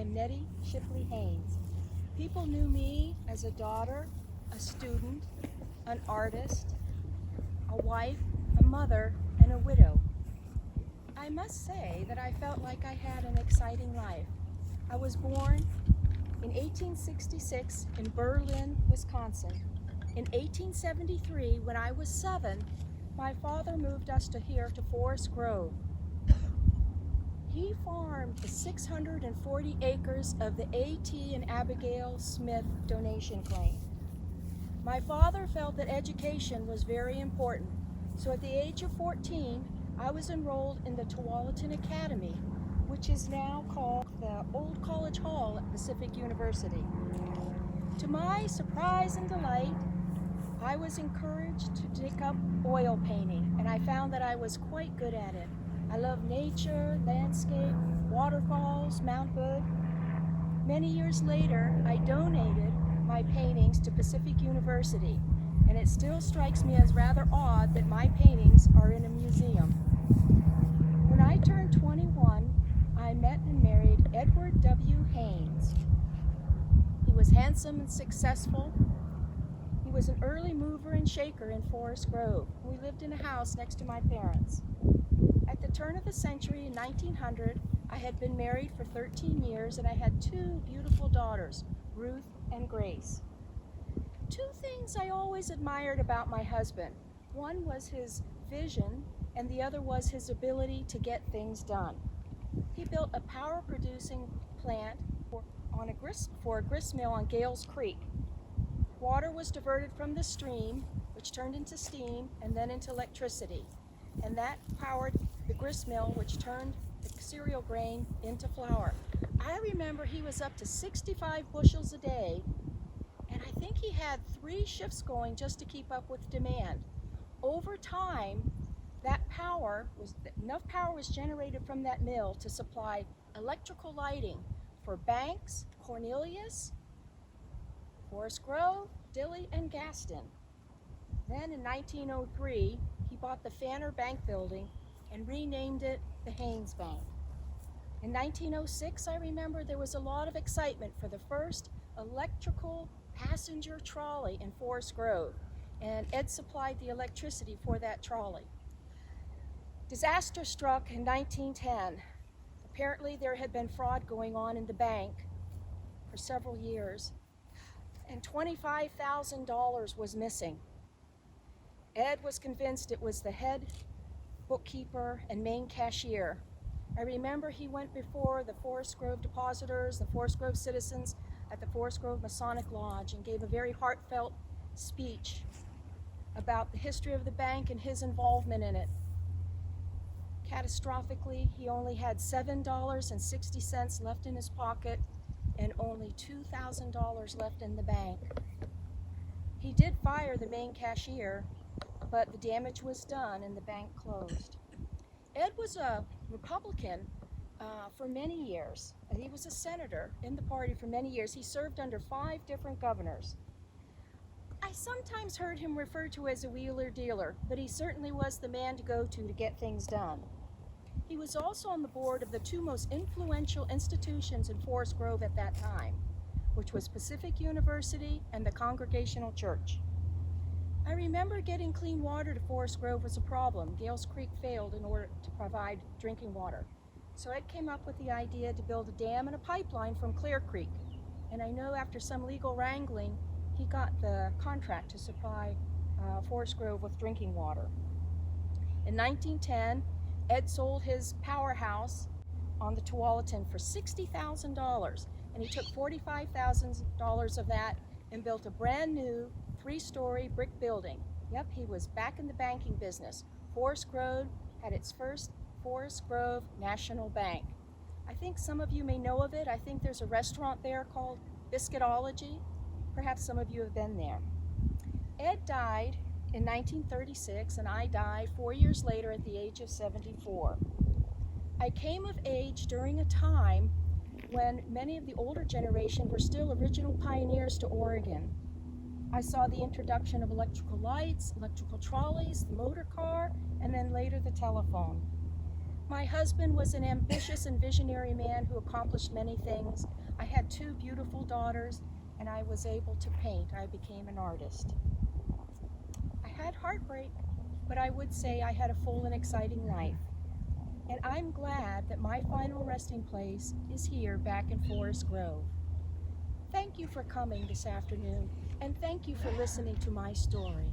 am Nettie Shipley Haines. People knew me as a daughter, a student, an artist, a wife, a mother, and a widow. I must say that I felt like I had an exciting life. I was born in 1866 in Berlin, Wisconsin. In 1873, when I was 7, my father moved us to Forest Grove. He farmed the 640 acres of the A.T. and Abigail Smith donation claim. My father felt that education was very important, so at the age of 14, I was enrolled in the Tualatin Academy, which is now called the Old College Hall at Pacific University. To my surprise and delight, I was encouraged to take up oil painting, and I found that I was quite good at it. I love nature, landscape, waterfalls, Mount Hood. Many years later, I donated my paintings to Pacific University, and it still strikes me as rather odd that my paintings are in a museum. When I turned 21, I met and married Edward W. Haines. He was handsome and successful. He was an early mover and shaker in Forest Grove. We lived in a house next to my parents. At the turn of the century in 1900, I had been married for 13 years and I had 2 beautiful daughters, Ruth and Grace. 2 things I always admired about my husband. One was his vision and the other was his ability to get things done. He built a power-producing plant for a grist mill on Gales Creek. Water was diverted from the stream, which turned into steam and then into electricity. And that powered the grist mill, which turned the cereal grain into flour. I remember he was up to 65 bushels a day, and I think he had 3 shifts going just to keep up with demand. Over time, enough power was generated from that mill to supply electrical lighting for Banks, Cornelius, Forest Grove, Dilley, and Gaston. Then in 1903, he bought the Fanner Bank building and renamed it the Haines Bank. In 1906, I remember there was a lot of excitement for the first electrical passenger trolley in Forest Grove, and Ed supplied the electricity for that trolley. Disaster struck in 1910. Apparently there had been fraud going on in the bank for several years, and $25,000 was missing. Ed was convinced it was the head bookkeeper and main cashier. I remember he went before the Forest Grove depositors, the Forest Grove citizens at the Forest Grove Masonic Lodge and gave a very heartfelt speech about the history of the bank and his involvement in it. Catastrophically, he only had $7.60 left in his pocket and only $2,000 left in the bank. He did fire the main cashier, but the damage was done and the bank closed. Ed was a Republican for many years. He was a senator in the party for many years. He served under 5 different governors. I sometimes heard him referred to as a wheeler dealer, but he certainly was the man to go to get things done. He was also on the board of the 2 most influential institutions in Forest Grove at that time, which was Pacific University and the Congregational Church. I remember getting clean water to Forest Grove was a problem. Gales Creek failed in order to provide drinking water. So Ed came up with the idea to build a dam and a pipeline from Clear Creek. And I know after some legal wrangling, he got the contract to supply Forest Grove with drinking water. In 1910, Ed sold his powerhouse on the Tualatin for $60,000, and he took $45,000 of that and built a brand new 3-story brick building. Yep, he was back in the banking business. Forest Grove had its first Forest Grove National Bank. I think some of you may know of it. I think there's a restaurant there called Biscuitology. Perhaps some of you have been there. Ed died in 1936, and I died 4 years later at the age of 74. I came of age during a time when many of the older generation were still original pioneers to Oregon. I saw the introduction of electrical lights, electrical trolleys, the motor car, and then later the telephone. My husband was an ambitious and visionary man who accomplished many things. I had 2 beautiful daughters, and I was able to paint. I became an artist. I had heartbreak, but I would say I had a full and exciting life. And I'm glad that my final resting place is here back in Forest Grove. Thank you for coming this afternoon, and thank you for listening to my story.